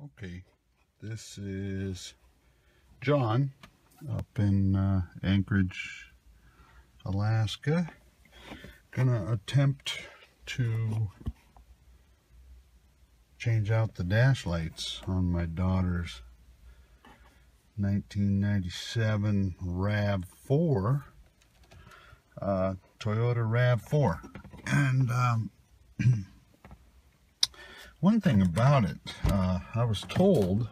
Okay, this is John up in Anchorage, Alaska. Gonna attempt to change out the dash lights on my daughter's 1997 Rav4, Toyota Rav4. And one thing about it, I was told,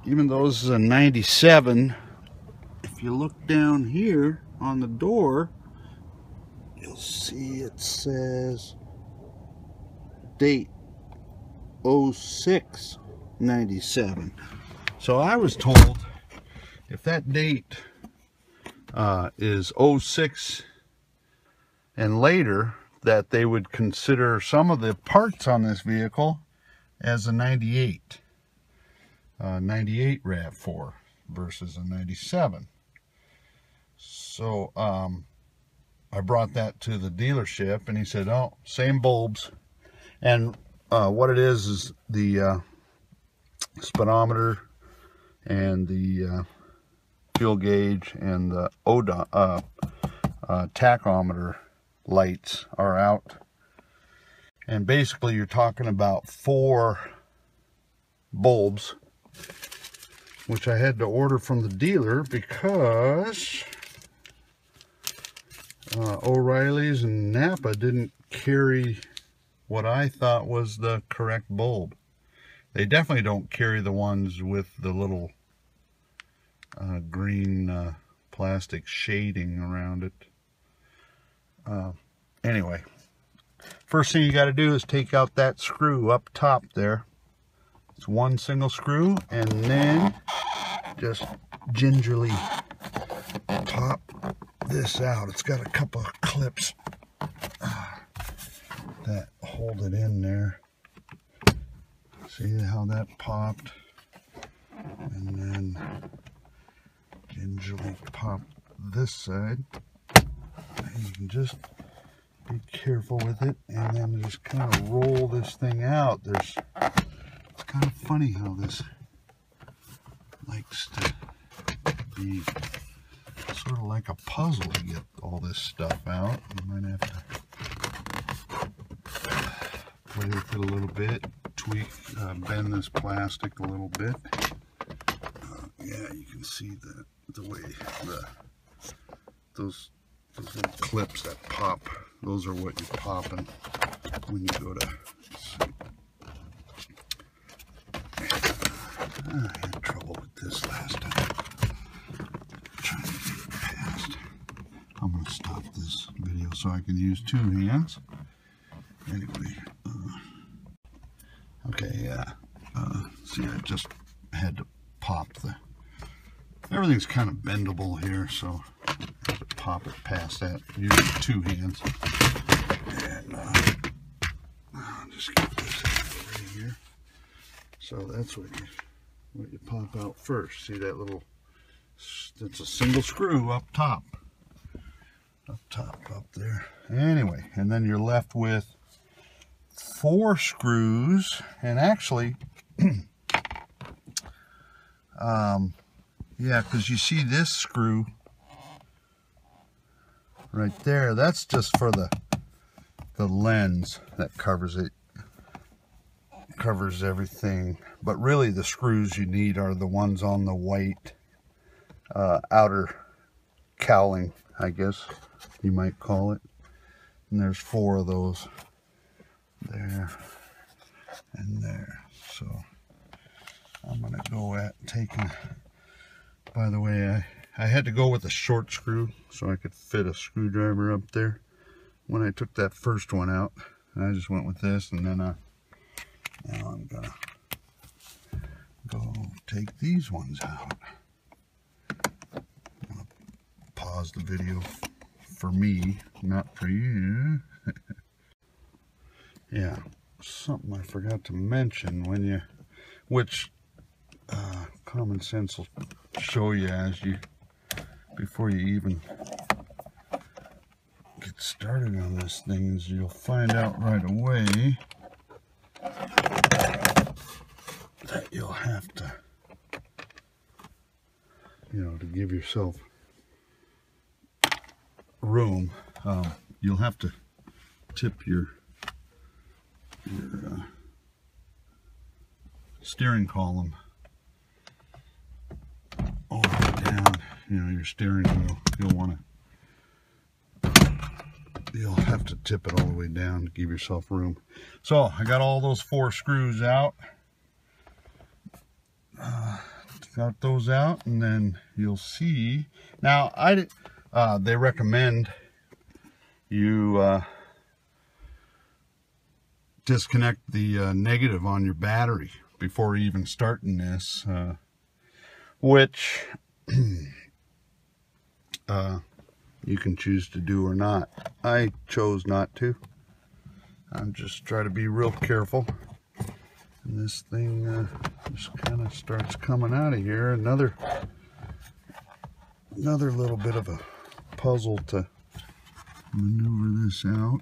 even though this is a 97, if you look down here on the door, you'll see it says date 06/97. So I was told if that date is 06 and later, that they would consider some of the parts on this vehicle as a 98 Rav4 versus a 97. So I brought that to the dealership and he said, oh, same bulbs. And what it is the speedometer and the fuel gauge and the tachometer lights are out. And basically you're talking about 4 bulbs, which I had to order from the dealer because O'Reilly's and Napa didn't carry what I thought was the correct bulb. They definitely don't carry the ones with the little green plastic shading around it. Anyway, first thing you got to do is take out that screw up top there. It's one single screw, and then just gingerly pop this out. It's got a couple of clips that hold it in there. See how that popped? And then gingerly pop this side. And you can just be careful with it, and then just kind of roll this thing out. It's kind of funny how this likes to be sort of like a puzzle to get all this stuff out. You might have to play with it a little bit, tweak, bend this plastic a little bit. Yeah, you can see the way those little clips that pop, those are what you're popping when you go to see. I had trouble with this last time. Trying to get it past. I'm going to stop this video so I can use 2 hands. Anyway, okay, yeah. See, I just had to pop everything's kind of bendable here, so I have to pop it past that using 2 hands. And I'll just get this out right here. So that's what you pop out first. See that little, it's a single screw up top up there. Anyway, and then you're left with 4 screws, and actually yeah, because you see this screw right there, that's just for the lens that covers it, covers everything. But really the screws you need are the ones on the white outer cowling, I guess you might call it. And there's 4 of those there and there. So I'm gonna go at taking, by the way, I had to go with a short screw so I could fit a screwdriver up there when I took that first one out. And I just went with this, and then now I'm gonna go take these ones out. I'm gonna pause the video for me, not for you. Yeah, something I forgot to mention which common sense will show you before you even get started on this thing, is you'll find out right away you'll have to, you know, to give yourself room, you'll have to tip your steering column all the way down. You know, your steering wheel, you'll have to tip it all the way down to give yourself room. So I got all those 4 screws out. Got those out, and then you'll see. Now they recommend you disconnect the negative on your battery before even starting this, which you can choose to do or not. I chose not to. I'm just trying to be real careful. And this thing just kind of starts coming out of here. Another little bit of a puzzle to maneuver this out.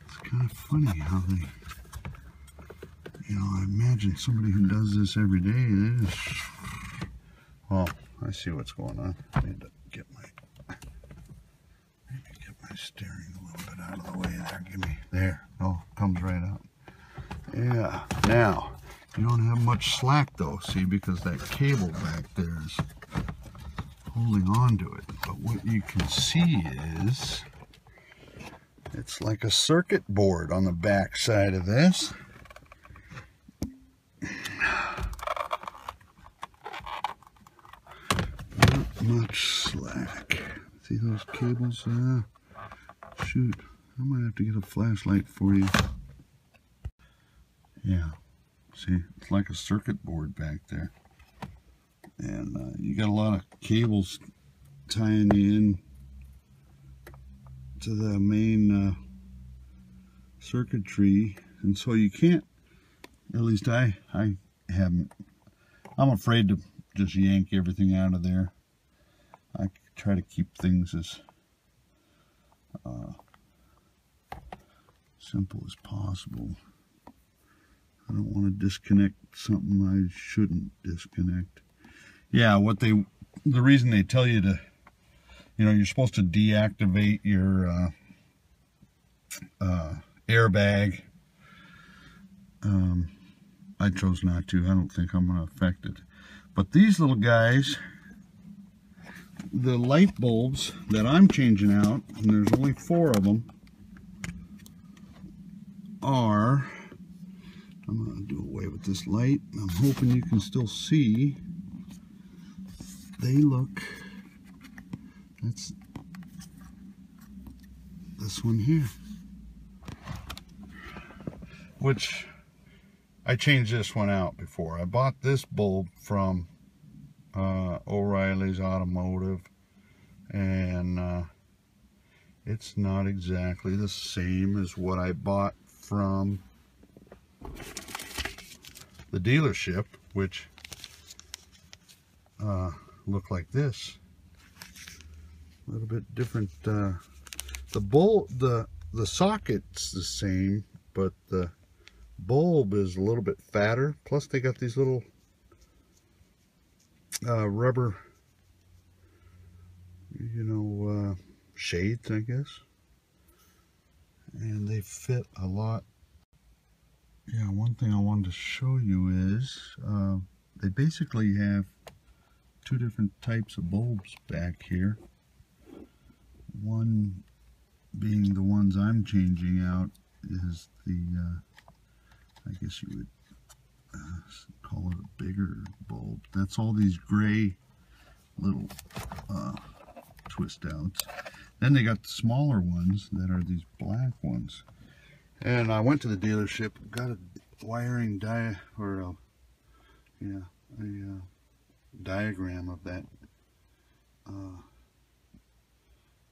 It's kind of funny how they, you know, I imagine somebody who does this every day, they just, well, I see what's going on. I need to get my steering a little bit out of the way there. Give me, there. Oh, comes right out. Yeah. Now, you don't have much slack though, see, because that cable back there is holding on to it. But what you can see is it's like a circuit board on the back side of this. Not much slack. See those cables? Shoot, I might have to get a flashlight for you. Yeah, see, it's like a circuit board back there. And you got a lot of cables tying you in to the main circuitry. And so you can't, at least I haven't, I'm afraid to just yank everything out of there. I try to keep things as simple as possible. I don't want to disconnect something I shouldn't disconnect. Yeah, the reason they tell you to, you know, you're supposed to deactivate your airbag. I chose not to. I don't think I'm going to affect it. But these little guys, the light bulbs that I'm changing out, and there's only 4 of them, are, I'm going to do away with this light. I'm hoping you can still see. They look, that's this one here, which I changed this one out before. I bought this bulb from O'Reilly's Automotive, and it's not exactly the same as what I bought from the dealership, which look like this. A little bit different. The socket's the same, but the bulb is a little bit fatter. Plus they got these little rubber, you know, shades, I guess, and they fit a lot. Yeah, one thing I wanted to show you is they basically have 2 different types of bulbs back here. One being the ones I'm changing out is the, I guess you would call it a bigger bulb. That's all these gray little twist outs. Then they got the smaller ones that are these black ones. And I went to the dealership, got a wiring diagram of that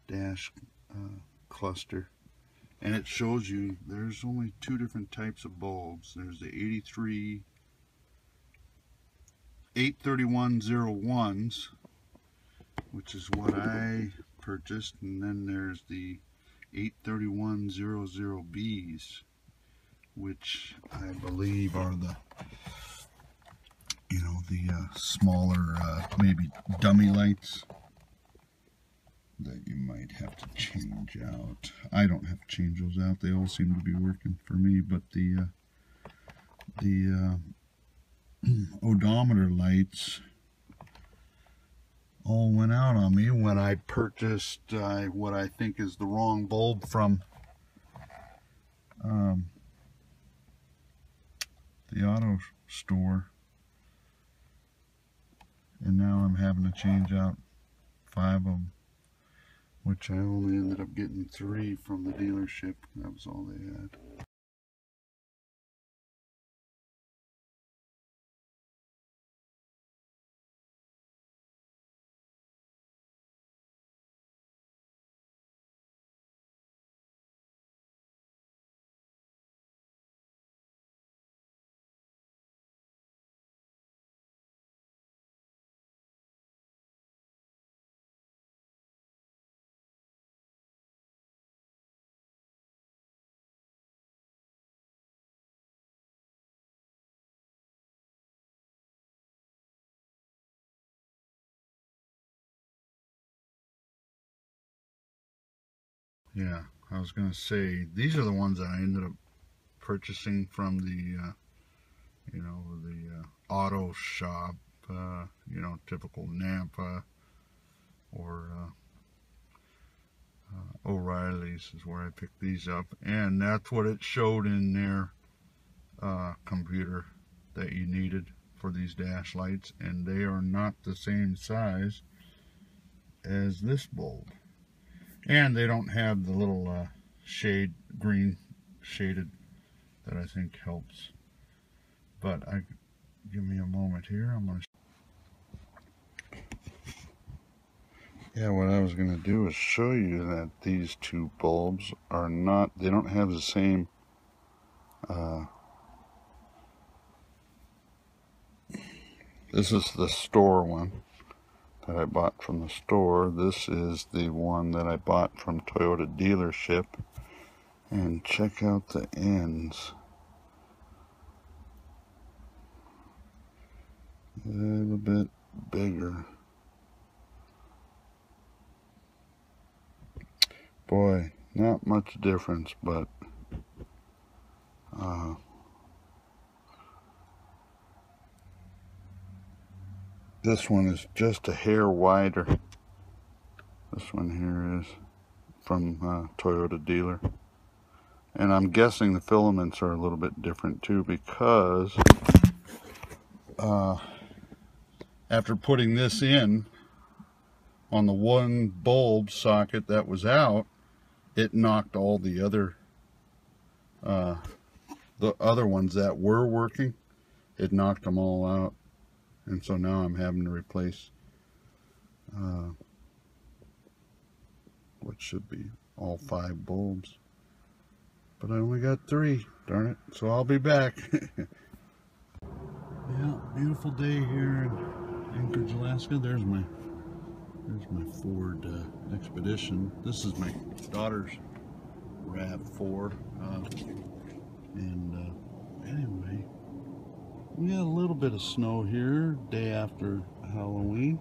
dash cluster, and it shows you there's only 2 different types of bulbs. There's the 83101s, which is what I purchased, and then there's the 83100Bs, which I believe are the the smaller, maybe dummy lights that you might have to change out. I don't have to change those out. They all seem to be working for me, but the odometer lights all went out on me when I purchased what I think is the wrong bulb from the auto store, and now I'm having to change out 5 of them, which I only ended up getting 3 from the dealership. That was all they had. Yeah, I was going to say, these are the ones that I ended up purchasing from the, you know, the auto shop, you know, typical Nampa or O'Reilly's is where I picked these up. And that's what it showed in their computer that you needed for these dash lights. And they are not the same size as this bulb. And they don't have the little shade, green shaded, that I think helps. But give me a moment here. I'm gonna. Yeah, what I was gonna do is show you that these 2 bulbs are not. They don't have the same. This is the store one that I bought from the store. This is the one that I bought from Toyota dealership. And check out the ends. A little bit bigger. Boy, not much difference, but this one is just a hair wider. This one here is from Toyota dealer. And I'm guessing the filaments are a little bit different too, because after putting this in on the one bulb socket that was out, it knocked all the other ones that were working, it knocked them all out. And so now I'm having to replace what should be all 5 bulbs. But I only got 3, darn it. So I'll be back. Yeah, beautiful day here in Anchorage, Alaska. There's my Ford Expedition. This is my daughter's Rav4. Anyway, we got a little bit of snow here, day after Halloween.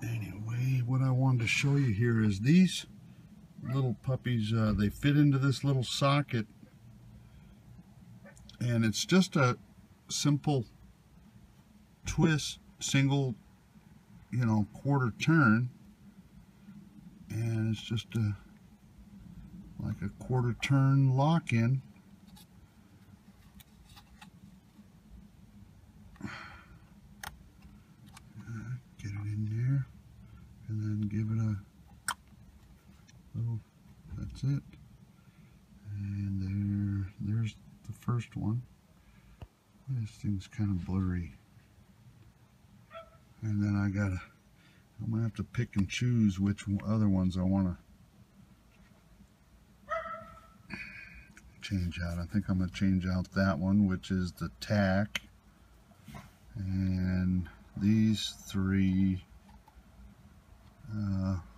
Anyway, what I wanted to show you here is these little puppies. They fit into this little socket, and it's just a simple twist, single, you know, quarter turn, and it's just like a quarter turn lock-in. Get it in there, and then give it a little, that's it. And there's the first one. This thing's kind of blurry. And then I'm gonna have to pick and choose which other ones I want to change out. I think I'm gonna change out that one, which is the tack. And these 3,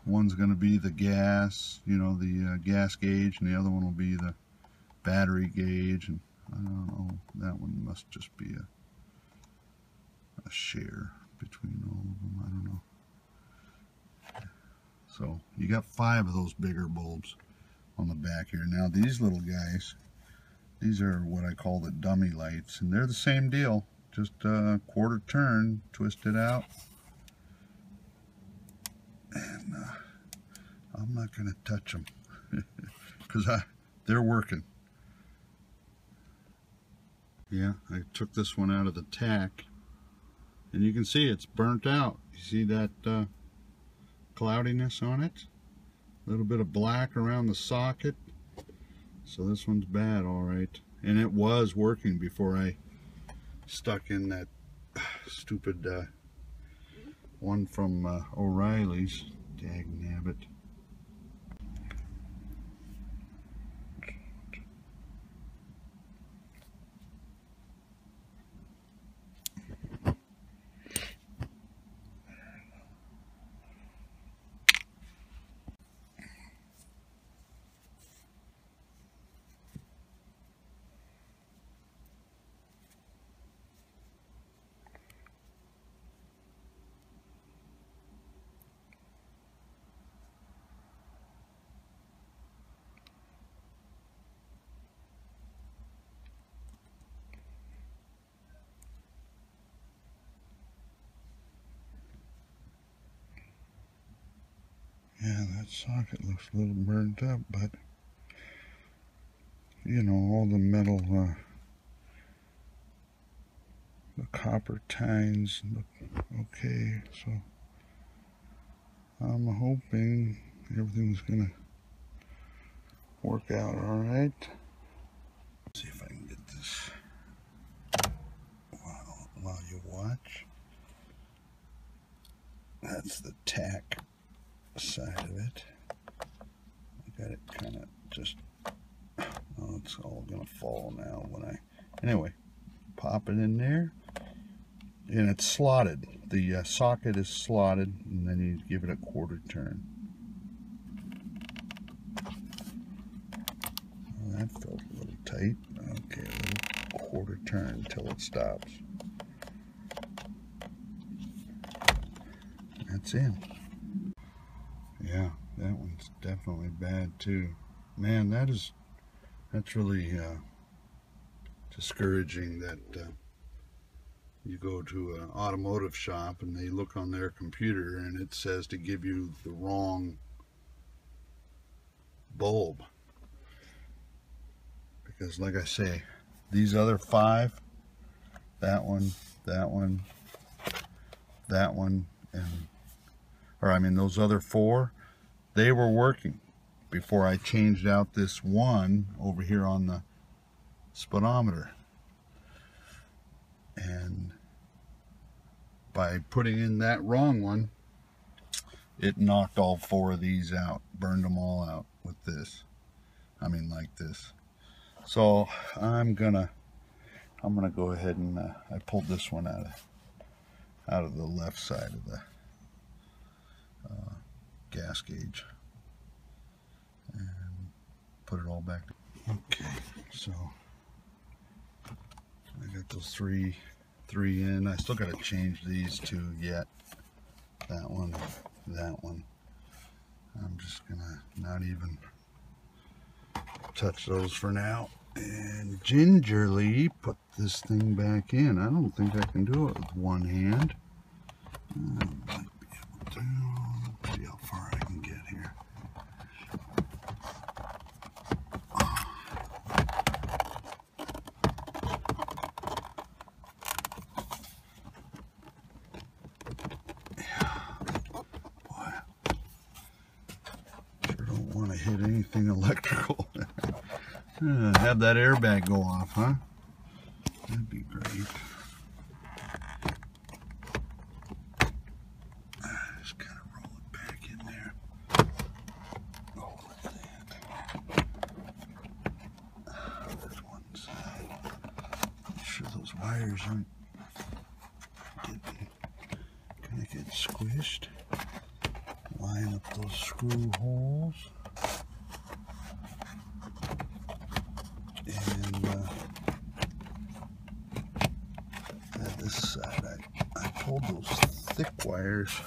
one's going to be the gas, you know, the gas gauge, and the other one will be the battery gauge. And don't know. That one must just be a share between all of them. I don't know. So you got 5 of those bigger bulbs on the back here. Now these little guys, these are what I call the dummy lights, and they're the same deal. Just a quarter turn, twist it out, and I'm not going to touch them because they're working. Yeah, I took this one out of the tack, and you can see it's burnt out. You see that cloudiness on it? A little bit of black around the socket. So this one's bad, all right. And it was working before I stuck in that stupid one from O'Reilly's. Dag nabbit. Yeah, that socket looks a little burnt up, but you know, all the metal, the copper tines look okay, so I'm hoping everything's gonna work out all right. Let's see if I can get this while you watch. That's the tack side of it. I got it kind of just, oh, it's all gonna fall now when I, anyway, pop it in there, and it's slotted. The socket is slotted, and then you give it a quarter turn. Well, that felt a little tight. Okay, a little quarter turn until it stops. That's in. Yeah, that one's definitely bad too. Man, that's really discouraging that you go to an automotive shop and they look on their computer and it says to give you the wrong bulb. Because like I say, these other 5, that one, and or I mean those other 4, they were working before I changed out this one over here on the speedometer. And by putting in that wrong one, it knocked all 4 of these out, burned them all out with this. I mean, like this. So I'm gonna go ahead and I pulled this one out of the left side of the gas gauge and put it all back. Okay, so I got those three in. I still got to change these 2 yet. That one, that one. I'm just gonna not even touch those for now and gingerly put this thing back in. I don't think I can do it with one hand. I might be able to. Let's see how far I can get here. Want to hit anything electrical. Have that airbag go off, huh? That'd be great. Just kind of roll it back in there. Oh, look at that. There's one side. Make sure those wires aren't gonna get squished. Line up those screw holes. And wires.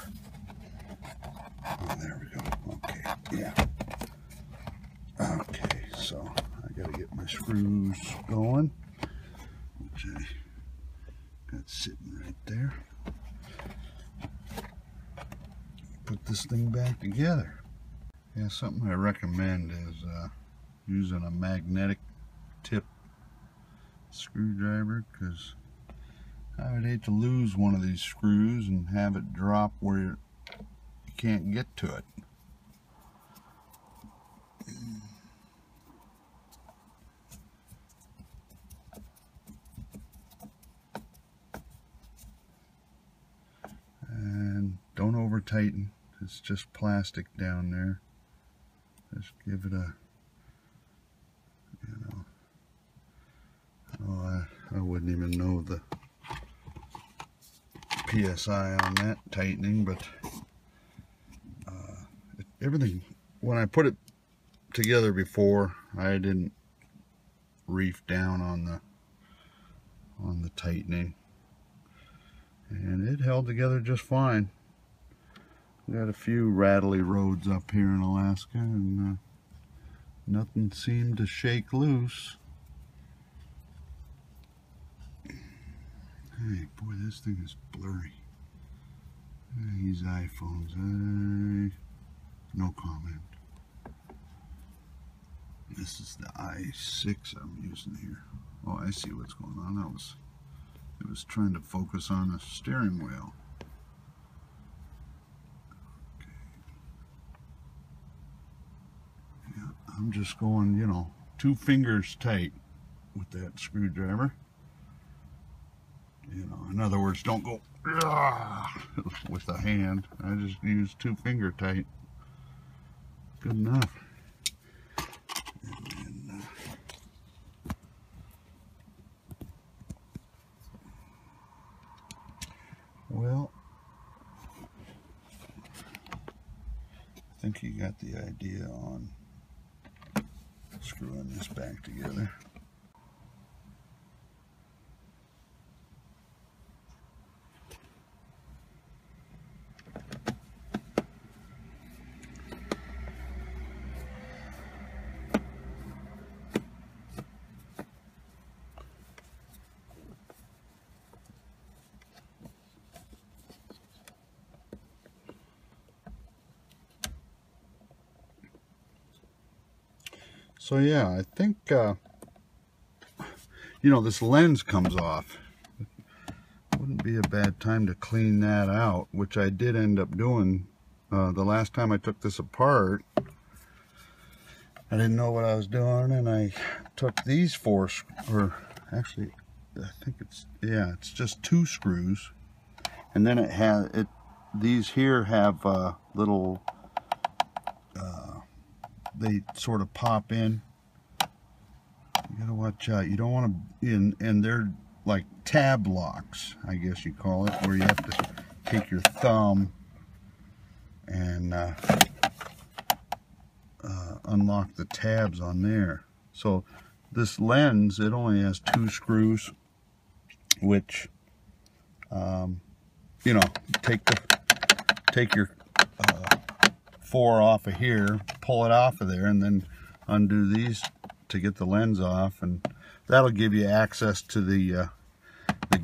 Oh, there we go. Okay, yeah. Okay, so I gotta get my screws going, which I got sitting right there. Put this thing back together. Yeah, something I recommend is using a magnetic tip screwdriver, because I would hate to lose one of these screws and have it drop where you can't get to it. And don't over tighten, it's just plastic down there. Just give it a, you know, oh, I wouldn't even know the PSI on that tightening, but everything, when I put it together before, I didn't reef down on the tightening, and it held together just fine. We got a few rattly roads up here in Alaska, and nothing seemed to shake loose. Hey, boy, this thing is blurry. These iPhones, no comment. This is the i6 I'm using here. Oh, I see what's going on. It was trying to focus on the steering wheel. Okay. Yeah, I'm just going, you know, 2 fingers tight with that screwdriver. You know, in other words, don't go with the hand. I just use 2 finger tight. Good enough. And then, well, I think you got the idea on screwing this back together. So yeah, I think, you know, this lens comes off. Wouldn't be a bad time to clean that out, which I did end up doing the last time I took this apart. I didn't know what I was doing, and I took these 4, or actually, I think it's, yeah, it's just 2 screws. And then it has, these here have little, they sort of pop in. You gotta watch out. You don't want to, and they're like tab locks, I guess you call it, where you have to take your thumb and unlock the tabs on there. So this lens, it only has 2 screws, which, you know, take your 4 off of here, pull it off of there, and then undo these to get the lens off, and that'll give you access to the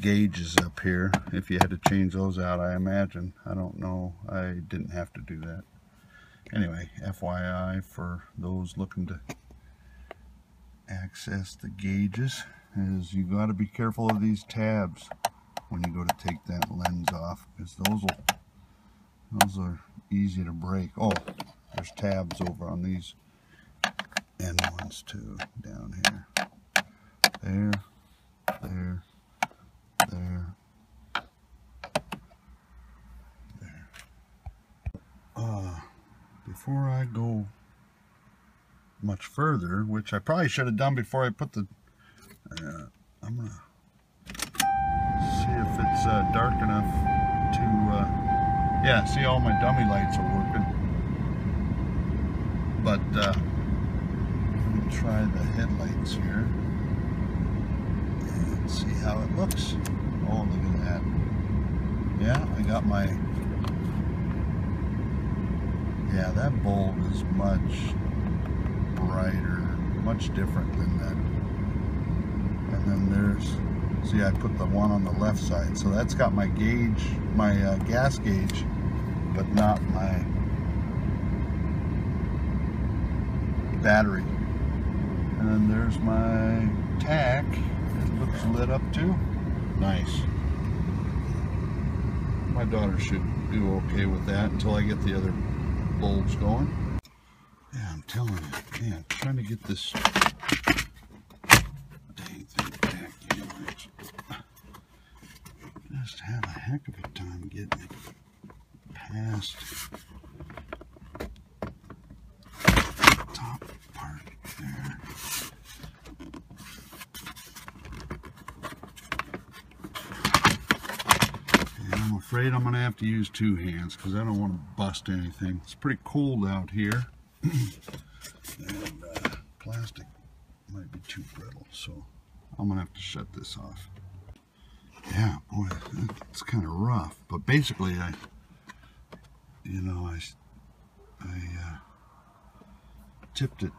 gauges up here if you had to change those out, I imagine. I don't know, I didn't have to do that. Anyway, FYI for those looking to access the gauges, is you got to be careful of these tabs when you go to take that lens off, because those are easy to break. Oh, there's tabs over on these end ones too, down here. There, there, there, there. Before I go much further, which I probably should have done before I put the, I'm gonna see if it's dark enough to, yeah, see, all my dummy lights are working. But let me try the headlights here and see how it looks. Oh, look at that. Yeah, I got my Yeah, that bulb is much brighter, much different than that. And then there's, see, I put the one on the left side, so that's got my gauge, my gas gauge, but not my battery. And then there's my tack. It looks lit up too. Nice. My daughter should do okay with that until I get the other bulbs going. Yeah, I'm telling you, man, trying to get this dang thing back in. Just had a heck of a time getting it past the top part there. I'm afraid I'm going to have to use two hands because I don't want to bust anything. It's pretty cold out here. And plastic might be too brittle, so I'm going to have to shut this off. Yeah, boy, it's kind of rough. But basically, I tipped it.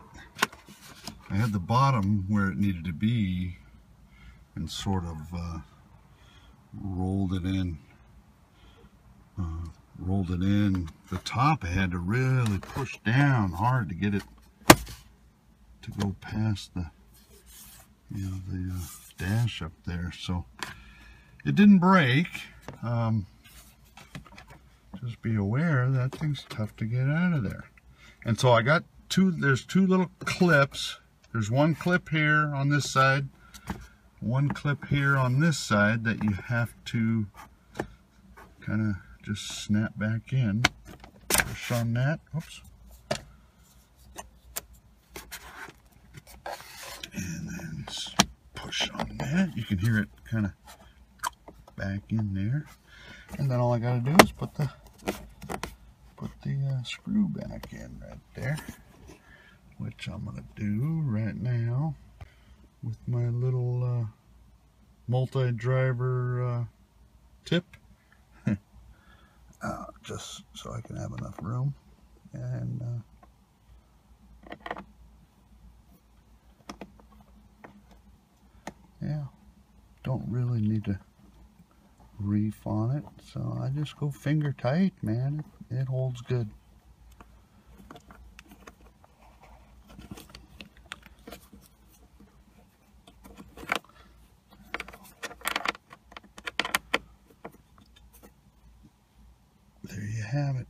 I had the bottom where it needed to be and sort of rolled it in. The top I had to really push down hard to get it to go past the dash up there. So it didn't break. Just be aware that thing's tough to get out of there. And so I got there's two little clips. There's one clip here on this side, one clip here on this side that you have to kind of just snap back in. Push on that. Oops. And then push on that. You can hear it kind of back in there. And then all I got to do is put the screw back in right there, which I'm going to do right now with my little multi-driver tip. Just so I can have enough room. And yeah, don't really need to reef on it, so I just go finger tight, man. It holds good. There you have it.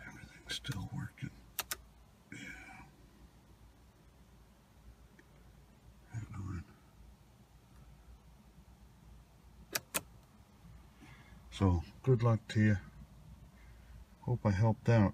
Everything's still working. Yeah. Hang on. So, good luck to you. Hope I helped out.